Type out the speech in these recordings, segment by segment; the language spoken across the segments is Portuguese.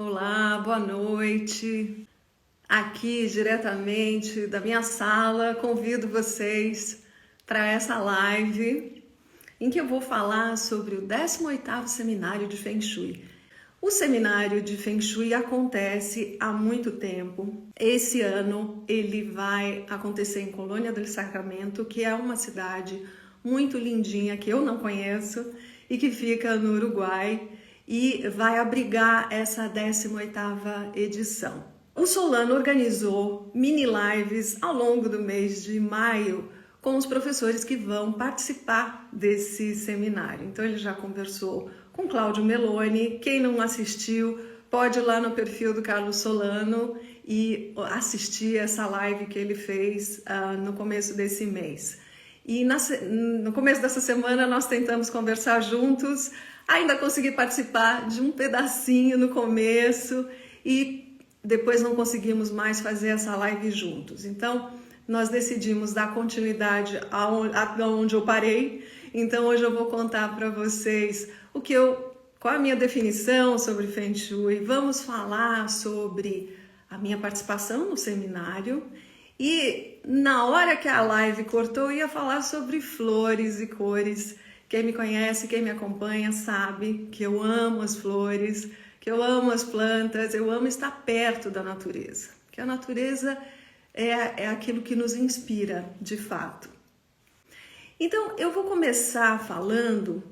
Olá, boa noite. Aqui diretamente da minha sala, convido vocês para essa live em que eu vou falar sobre o 18º Seminário de Feng Shui. O Seminário de Feng Shui acontece há muito tempo. Esse ano ele vai acontecer em Colônia del Sacramento, que é uma cidade muito lindinha que eu não conheço e que fica no Uruguai, e vai abrigar essa 18ª edição. O Solano organizou mini lives ao longo do mês de maio com os professores que vão participar desse seminário. Então ele já conversou com Cláudio Meloni. Quem não assistiu pode ir lá no perfil do Carlos Solano e assistir essa live que ele fez no começo desse mês. E no começo dessa semana nós tentamos conversar juntos. Ainda consegui participar de um pedacinho no começo e depois não conseguimos mais fazer essa live juntos. Então, nós decidimos dar continuidade aonde eu parei. Então, hoje eu vou contar para vocês qual a minha definição sobre Feng Shui. Vamos falar sobre a minha participação no seminário. E na hora que a live cortou, eu ia falar sobre flores e cores. Quem me conhece, quem me acompanha sabe que eu amo as flores, que eu amo as plantas, eu amo estar perto da natureza. Que a natureza é aquilo que nos inspira, de fato. Então, eu vou começar falando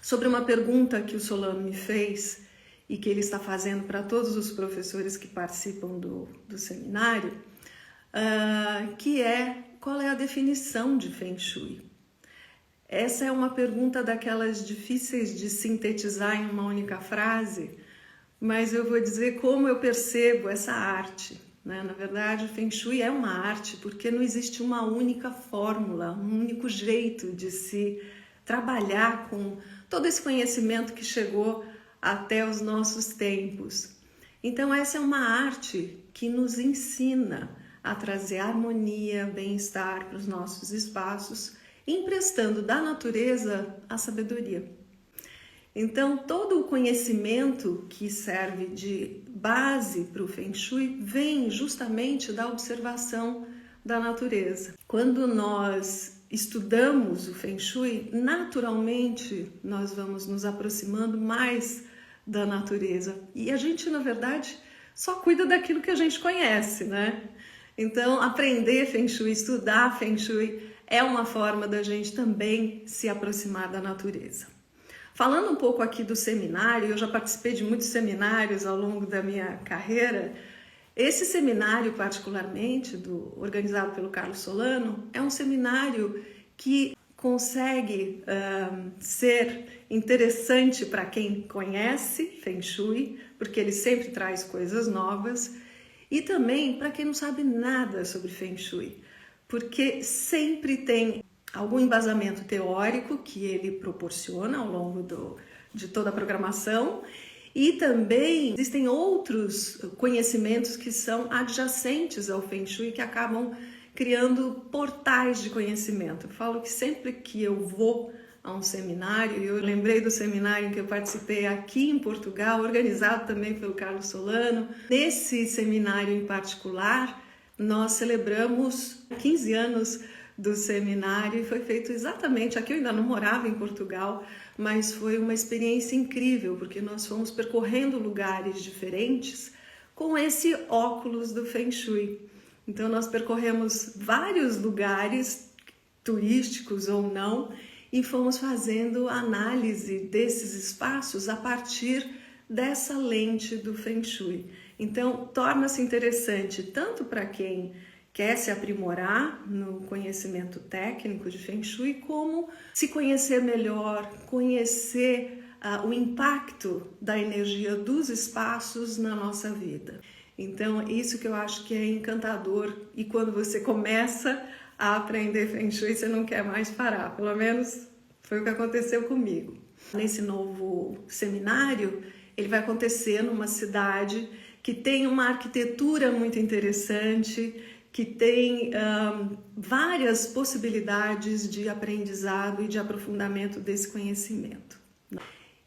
sobre uma pergunta que o Solano me fez e que ele está fazendo para todos os professores que participam do seminário, que é: qual é a definição de Feng Shui? Essa é uma pergunta daquelas difíceis de sintetizar em uma única frase, mas eu vou dizer como eu percebo essa arte, né? Na verdade, o Feng Shui é uma arte porque não existe uma única fórmula, um único jeito de se trabalhar com todo esse conhecimento que chegou até os nossos tempos. Então, essa é uma arte que nos ensina a trazer harmonia, bem-estar para os nossos espaços, emprestando da natureza a sabedoria. Então, todo o conhecimento que serve de base para o Feng Shui vem justamente da observação da natureza. Quando nós estudamos o Feng Shui, naturalmente nós vamos nos aproximando mais da natureza. E a gente, na verdade, só cuida daquilo que a gente conhece, né? Então, aprender Feng Shui, estudar Feng Shui é uma forma da gente também se aproximar da natureza. Falando um pouco aqui do seminário, eu já participei de muitos seminários ao longo da minha carreira. Esse seminário, particularmente, organizado pelo Carlos Solano, é um seminário que consegue ser interessante para quem conhece Feng Shui, porque ele sempre traz coisas novas, e também para quem não sabe nada sobre Feng Shui, porque sempre tem algum embasamento teórico que ele proporciona ao longo de toda a programação, e também existem outros conhecimentos que são adjacentes ao Feng Shui que acabam criando portais de conhecimento. Eu falo que sempre que eu vou a um seminário, e eu lembrei do seminário em que eu participei aqui em Portugal, organizado também pelo Carlos Solano. Nesse seminário em particular, nós celebramos 15 anos do seminário e foi feito exatamente, aqui eu ainda não morava em Portugal, mas foi uma experiência incrível, porque nós fomos percorrendo lugares diferentes com esse óculos do Feng Shui. Então nós percorremos vários lugares, turísticos ou não, e fomos fazendo análise desses espaços a partir dessa lente do Feng Shui. Então torna-se interessante tanto para quem quer se aprimorar no conhecimento técnico de Feng Shui, como se conhecer melhor, conhecer o impacto da energia dos espaços na nossa vida. Então, isso que eu acho que é encantador, e quando você começa a aprender Feng Shui, você não quer mais parar, pelo menos foi o que aconteceu comigo. Nesse novo seminário, ele vai acontecer numa cidade que tem uma arquitetura muito interessante, que tem várias possibilidades de aprendizado e de aprofundamento desse conhecimento.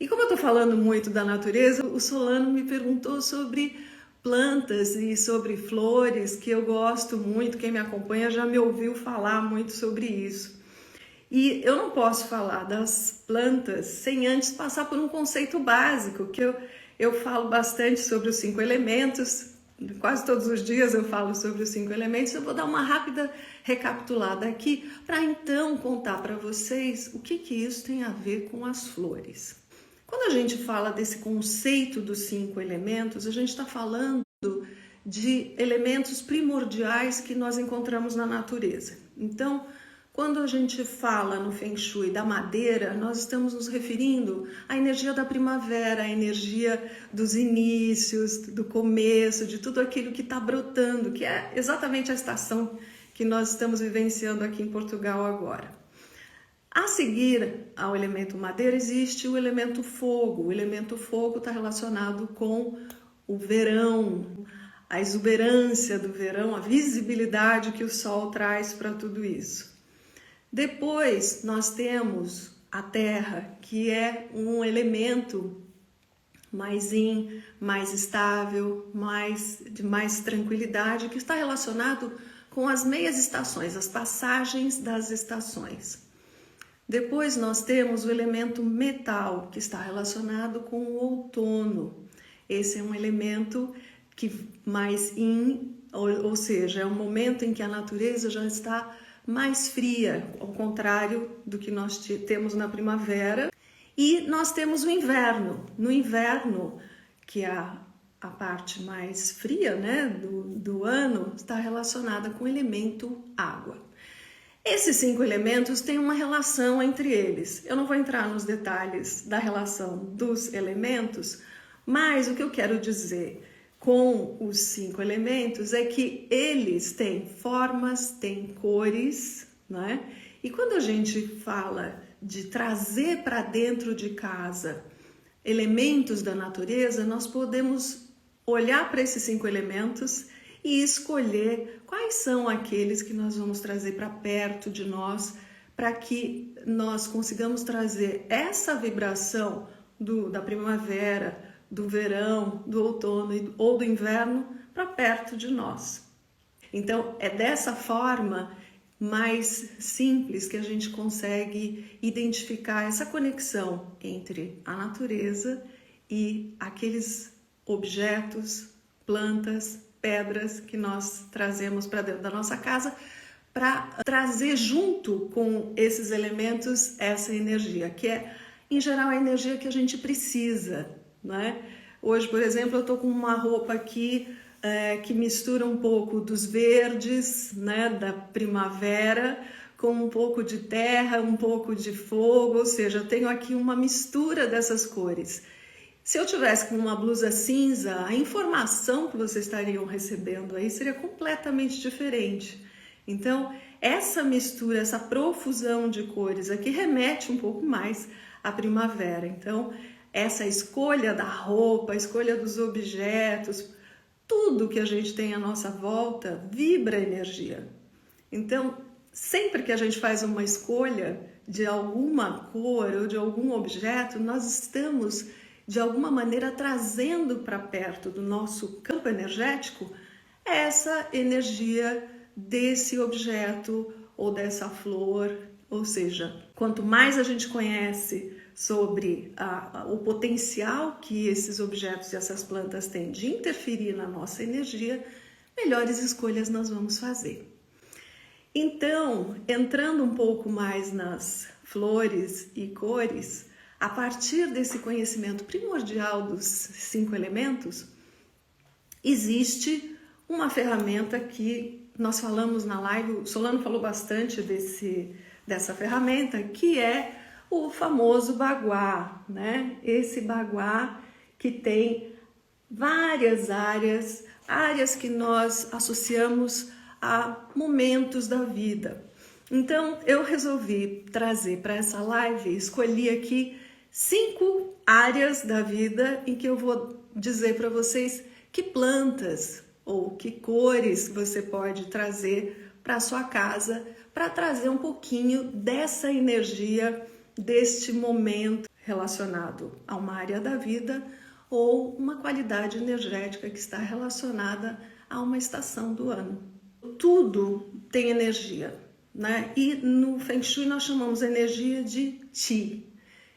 E como eu estou falando muito da natureza, o Solano me perguntou sobre plantas e sobre flores, que eu gosto muito, quem me acompanha já me ouviu falar muito sobre isso. E eu não posso falar das plantas sem antes passar por um conceito básico, que eu falo bastante sobre os 5 elementos, quase todos os dias eu falo sobre os 5 elementos. Eu vou dar uma rápida recapitulada aqui, para então contar para vocês o que isso tem a ver com as flores. Quando a gente fala desse conceito dos 5 elementos, a gente está falando de elementos primordiais que nós encontramos na natureza. Então, quando a gente fala no Feng Shui da madeira, nós estamos nos referindo à energia da primavera, à energia dos inícios, do começo, de tudo aquilo que está brotando, que é exatamente a estação que nós estamos vivenciando aqui em Portugal agora. A seguir ao elemento madeira existe o elemento fogo. O elemento fogo está relacionado com o verão, a exuberância do verão, a visibilidade que o sol traz para tudo isso. Depois nós temos a terra, que é um elemento mais estável, de mais tranquilidade, que está relacionado com as meias estações, as passagens das estações. Depois nós temos o elemento metal, que está relacionado com o outono. Esse é um elemento que ou seja, é um momento em que a natureza já está mais fria, ao contrário do que nós temos na primavera. E nós temos o inverno. No inverno, que é a parte mais fria, né, do ano, está relacionada com o elemento água. Esses 5 elementos têm uma relação entre eles. Eu não vou entrar nos detalhes da relação dos elementos, mas o que eu quero dizer com os 5 elementos é que eles têm formas, têm cores, né? E quando a gente fala de trazer para dentro de casa elementos da natureza, nós podemos olhar para esses 5 elementos e escolher quais são aqueles que nós vamos trazer para perto de nós, para que nós consigamos trazer essa vibração da primavera, do verão, do outono ou do inverno para perto de nós. Então, é dessa forma mais simples que a gente consegue identificar essa conexão entre a natureza e aqueles objetos, plantas, pedras que nós trazemos para dentro da nossa casa, para trazer junto com esses elementos essa energia, que é, em geral, a energia que a gente precisa, né? Hoje, por exemplo, eu estou com uma roupa aqui que mistura um pouco dos verdes, né, da primavera, com um pouco de terra, um pouco de fogo, ou seja, eu tenho aqui uma mistura dessas cores. Se eu tivesse com uma blusa cinza, a informação que vocês estariam recebendo aí seria completamente diferente. Então, essa mistura, essa profusão de cores aqui remete um pouco mais à primavera. Então, essa escolha da roupa, a escolha dos objetos, tudo que a gente tem à nossa volta vibra energia. Então, sempre que a gente faz uma escolha de alguma cor ou de algum objeto, nós estamos de alguma maneira trazendo para perto do nosso campo energético essa energia desse objeto ou dessa flor. Ou seja, quanto mais a gente conhece sobre o potencial que esses objetos e essas plantas têm de interferir na nossa energia, melhores escolhas nós vamos fazer. Então, entrando um pouco mais nas flores e cores, a partir desse conhecimento primordial dos 5 elementos, existe uma ferramenta que nós falamos na live, o Solano falou bastante dessa ferramenta, que é o famoso baguá, né? Esse baguá que tem várias áreas que nós associamos a momentos da vida. Então, eu resolvi trazer para essa live, escolhi aqui 5 áreas da vida em que eu vou dizer para vocês que plantas ou que cores você pode trazer para a sua casa, para trazer um pouquinho dessa energia, deste momento relacionado a uma área da vida ou uma qualidade energética que está relacionada a uma estação do ano. Tudo tem energia, né? E no Feng Shui nós chamamos a energia de Qi.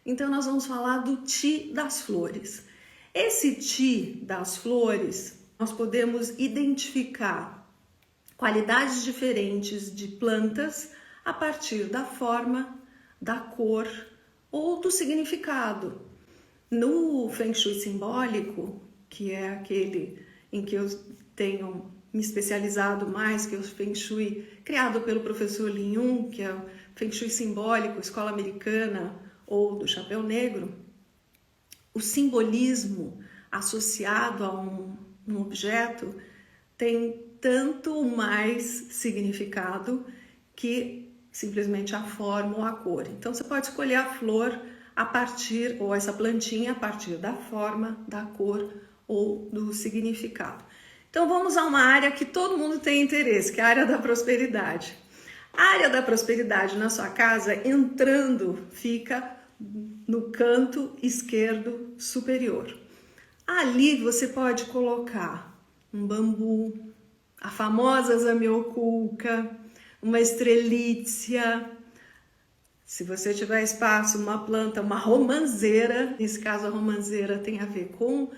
Então nós vamos falar do Qi das flores. Esse Qi das flores, nós podemos identificar qualidades diferentes de plantas a partir da forma, da cor ou do significado. No Feng Shui simbólico, que é aquele em que eu tenho me especializado mais, que é o Feng Shui criado pelo professor Lin Yun, que é o Feng Shui simbólico, escola americana ou do chapéu negro, o simbolismo associado a um objeto tem tanto mais significado que simplesmente a forma ou a cor. Então você pode escolher a flor a partir, ou essa plantinha a partir da forma, da cor ou do significado. Então vamos a uma área que todo mundo tem interesse, que é a área da prosperidade. A área da prosperidade na sua casa, entrando, fica no canto esquerdo superior. Ali você pode colocar um bambu, a famosa zamioculca, uma estrelícia. Se você tiver espaço, uma planta, uma romanceira. Nesse caso, a romanceira tem a ver com...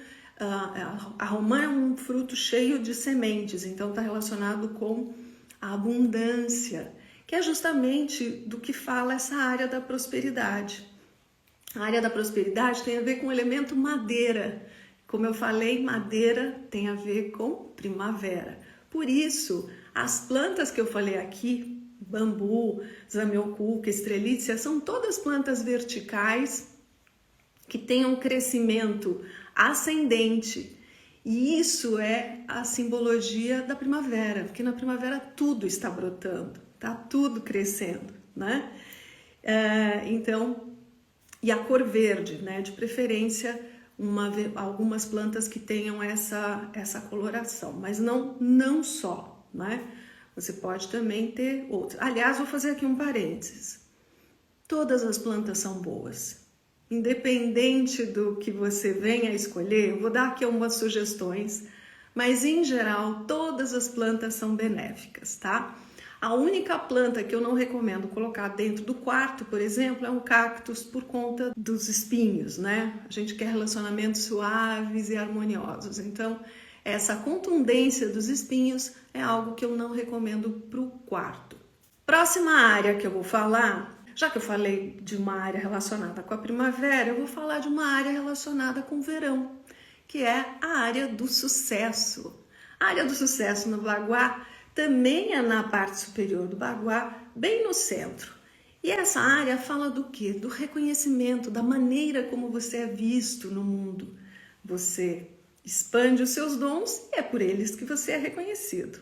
a romã é um fruto cheio de sementes, então está relacionado com a abundância, que é justamente do que fala essa área da prosperidade. A área da prosperidade tem a ver com o elemento madeira. Como eu falei, madeira tem a ver com primavera. Por isso, as plantas que eu falei aqui, bambu, zamioculca, estrelícia, são todas plantas verticais que têm um crescimento ascendente. E isso é a simbologia da primavera, porque na primavera tudo está brotando, está tudo crescendo, né? Então, e a cor verde, né? De preferência, algumas plantas que tenham essa coloração, mas não só, né? Você pode também ter outras. Aliás, vou fazer aqui um parênteses. Todas as plantas são boas. Independente do que você venha a escolher, eu vou dar aqui algumas sugestões, mas em geral, todas as plantas são benéficas, tá? A única planta que eu não recomendo colocar dentro do quarto, por exemplo, é um cactus por conta dos espinhos, né? A gente quer relacionamentos suaves e harmoniosos, então essa contundência dos espinhos é algo que eu não recomendo para o quarto. Próxima área que eu vou falar, já que eu falei de uma área relacionada com a primavera, eu vou falar de uma área relacionada com o verão, que é a área do sucesso. A área do sucesso no Bagua também é na parte superior do Bagua, bem no centro. E essa área fala do quê? Do reconhecimento, da maneira como você é visto no mundo. Você expande os seus dons e é por eles que você é reconhecido.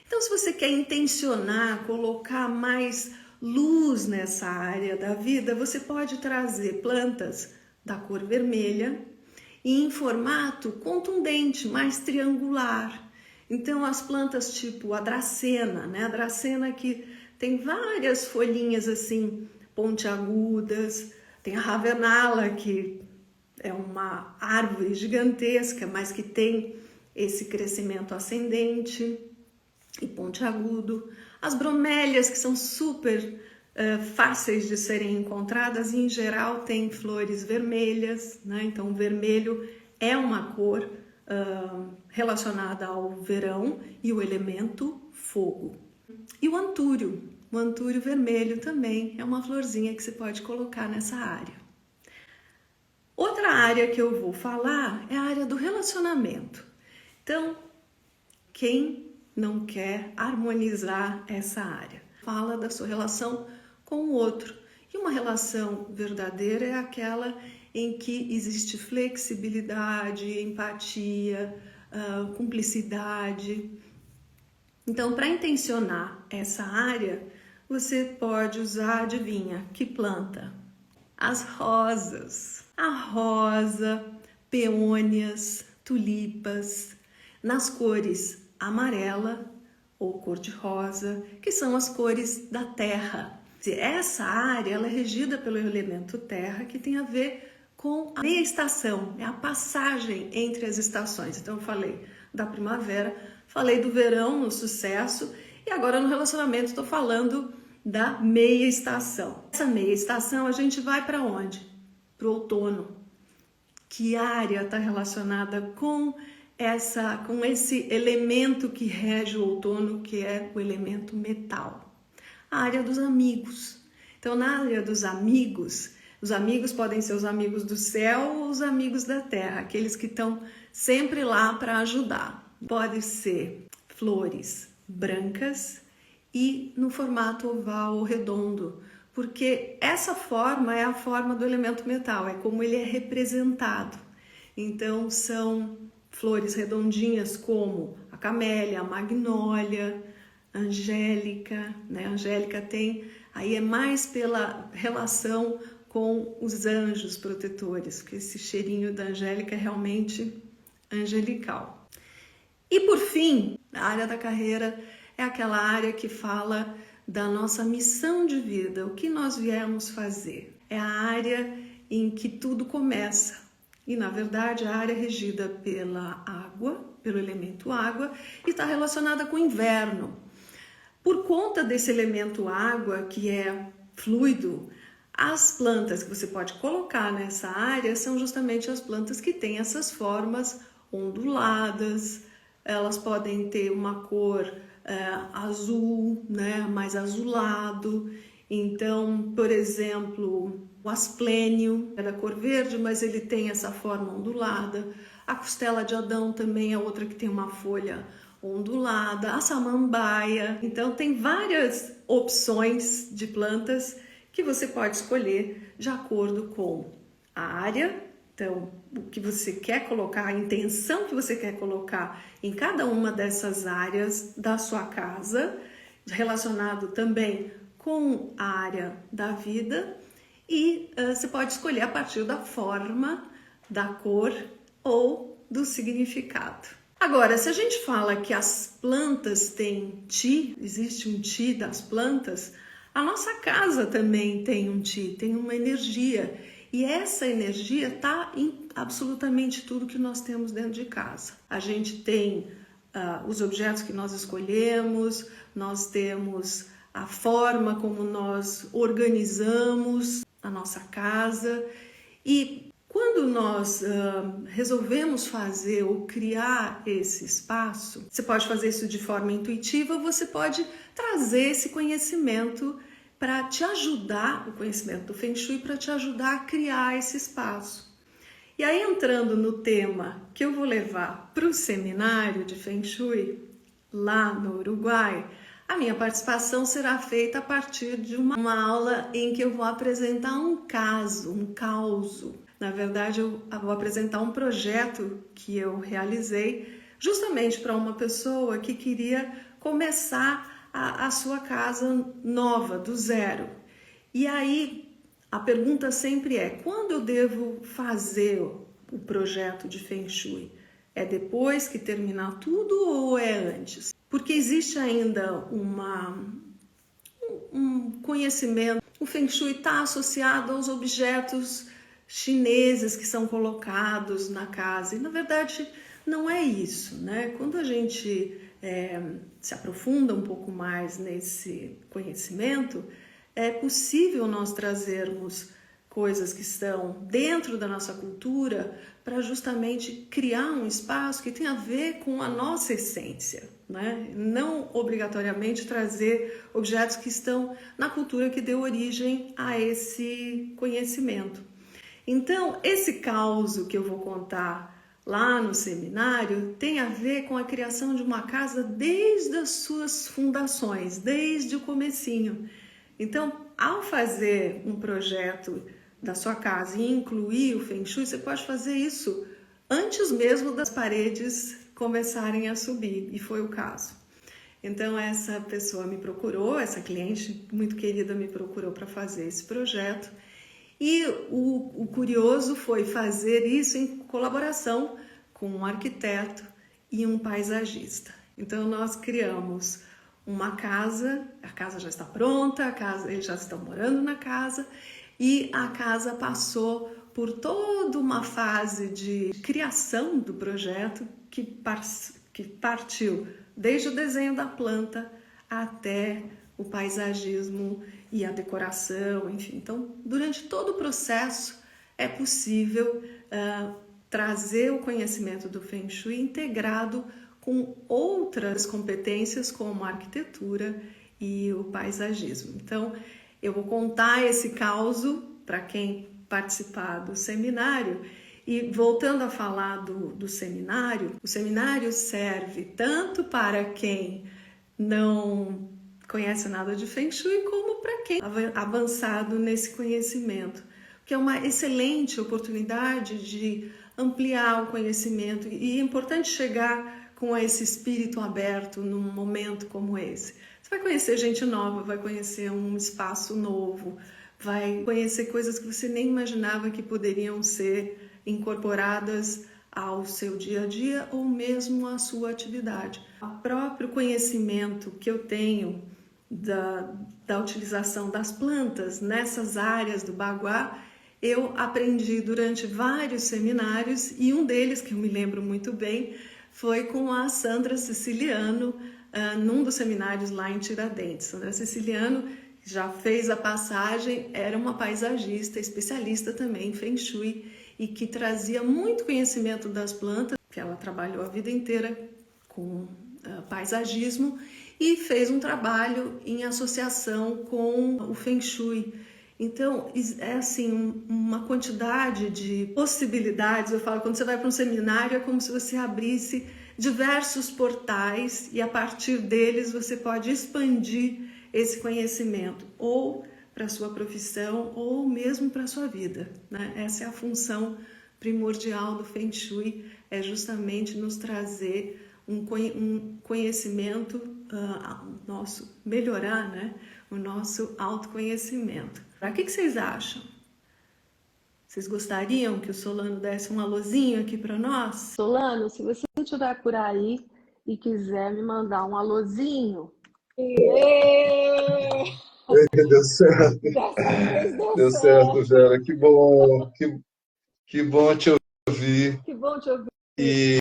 Então, se você quer intencionar, colocar mais luz nessa área da vida, você pode trazer plantas da cor vermelha e em formato contundente, mais triangular. Então, as plantas tipo a dracena, né? A dracena que tem várias folhinhas assim, pontiagudas. Tem a ravenala, que é uma árvore gigantesca, mas que tem esse crescimento ascendente e pontiagudo. As bromélias, que são super fáceis de serem encontradas, e em geral tem flores vermelhas, né? Então, o vermelho é uma cor relacionada ao verão e o elemento fogo. E o antúrio vermelho também é uma florzinha que você pode colocar nessa área. Outra área que eu vou falar é a área do relacionamento. Então, quem não quer harmonizar essa área? Fala da sua relação com o outro. E uma relação verdadeira é aquela em que existe flexibilidade, empatia, cumplicidade. Então, para intencionar essa área, você pode usar, adivinha, que planta? As rosas. A rosa, peônias, tulipas, nas cores amarela ou cor-de-rosa, que são as cores da terra. Essa área ela é regida pelo elemento terra, que tem a ver com a meia estação, é a passagem entre as estações. Então eu falei da primavera, falei do verão no sucesso e agora no relacionamento estou falando da meia estação. Essa meia estação a gente vai para onde? Para o outono. Que área está relacionada com esse elemento que rege o outono, que é o elemento metal? A área dos amigos. Então, na área dos amigos, os amigos podem ser os amigos do céu ou os amigos da terra, aqueles que estão sempre lá para ajudar. Pode ser flores brancas e no formato oval ou redondo, porque essa forma é a forma do elemento metal, é como ele é representado. Então, são flores redondinhas como a camélia, a magnólia, a angélica, né? A angélica aí é mais pela relação com os anjos protetores, porque esse cheirinho da angélica é realmente angelical. E por fim, a área da carreira é aquela área que fala da nossa missão de vida, o que nós viemos fazer. É a área em que tudo começa. E, na verdade, a área é regida pela água, pelo elemento água, e está relacionada com o inverno. Por conta desse elemento água, que é fluido, as plantas que você pode colocar nessa área são justamente as plantas que têm essas formas onduladas, elas podem ter uma cor azul, né, mais azulado. Então, por exemplo, o asplênio é da cor verde, mas ele tem essa forma ondulada. A costela de Adão também é outra que tem uma folha ondulada. A samambaia. Então, tem várias opções de plantas que você pode escolher de acordo com a área. Então, o que você quer colocar, a intenção que você quer colocar em cada uma dessas áreas da sua casa, relacionado também com a área da vida, e você pode escolher a partir da forma, da cor ou do significado. Agora, se a gente fala que as plantas têm chi, existe um chi das plantas, a nossa casa também tem um chi, tem uma energia. E essa energia está em absolutamente tudo que nós temos dentro de casa. A gente tem os objetos que nós escolhemos, nós temos a forma como nós organizamos a nossa casa. E quando nós resolvemos fazer ou criar esse espaço, você pode fazer isso de forma intuitiva, você pode trazer esse conhecimento para te ajudar, o conhecimento do Feng Shui, para te ajudar a criar esse espaço. E aí, entrando no tema que eu vou levar para o seminário de Feng Shui, lá no Uruguai, a minha participação será feita a partir de uma aula em que eu vou apresentar um caso, um causo. Na verdade, eu vou apresentar um projeto que eu realizei justamente para uma pessoa que queria começar a sua casa nova, do zero. E aí, a pergunta sempre é, quando eu devo fazer o projeto de Feng Shui? É depois que terminar tudo ou é antes? Porque existe ainda um conhecimento. O Feng Shui está associado aos objetos chineses que são colocados na casa. E, na verdade, não é isso, né? Quando a gente se aprofunda um pouco mais nesse conhecimento, é possível nós trazermos coisas que estão dentro da nossa cultura para justamente criar um espaço que tem a ver com a nossa essência, né? Não obrigatoriamente trazer objetos que estão na cultura que deu origem a esse conhecimento. Então, esse caso que eu vou contar lá no seminário tem a ver com a criação de uma casa desde as suas fundações, desde o comecinho. Então, ao fazer um projeto da sua casa e incluir o Feng Shui, você pode fazer isso antes mesmo das paredes começarem a subir, e foi o caso. Então, essa pessoa me procurou, essa cliente muito querida me procurou para fazer esse projeto. E o curioso foi fazer isso em colaboração com um arquiteto e um paisagista. Então, nós criamos uma casa, a casa já está pronta, eles já estão morando na casa e a casa passou por toda uma fase de criação do projeto que partiu desde o desenho da planta até o paisagismo e a decoração, enfim. Então, durante todo o processo é possível trazer o conhecimento do Feng Shui integrado com outras competências como a arquitetura e o paisagismo. Então, eu vou contar esse caso para quem participar do seminário. E voltando a falar do seminário, o seminário serve tanto para quem não conhece nada de Feng Shui, como para quem é avançado nesse conhecimento, que é uma excelente oportunidade de ampliar o conhecimento, e é importante chegar com esse espírito aberto num momento como esse. Você vai conhecer gente nova, vai conhecer um espaço novo, vai conhecer coisas que você nem imaginava que poderiam ser incorporadas ao seu dia a dia ou mesmo à sua atividade. O próprio conhecimento que eu tenho da utilização das plantas nessas áreas do Bagua, eu aprendi durante vários seminários, e um deles, que eu me lembro muito bem, foi com a Sandra Siciliano, num dos seminários lá em Tiradentes. Sandra Siciliano já fez a passagem, era uma paisagista, especialista também em Feng Shui, e que trazia muito conhecimento das plantas, que ela trabalhou a vida inteira com paisagismo, e fez um trabalho em associação com o Feng Shui. Então, é assim, uma quantidade de possibilidades. Eu falo, quando você vai para um seminário, é como se você abrisse diversos portais e a partir deles você pode expandir esse conhecimento, ou para a sua profissão, ou mesmo para a sua vida, né? Essa é a função primordial do Feng Shui, é justamente nos trazer um conhecimento nosso, melhorar, né, o nosso autoconhecimento. O que vocês acham? Vocês gostariam que o Solano desse um alôzinho aqui para nós? Solano, se você estiver por aí e quiser me mandar um alôzinho. Deu certo. Deu certo, Vera. Que bom. Que bom te ouvir. Que bom te ouvir. E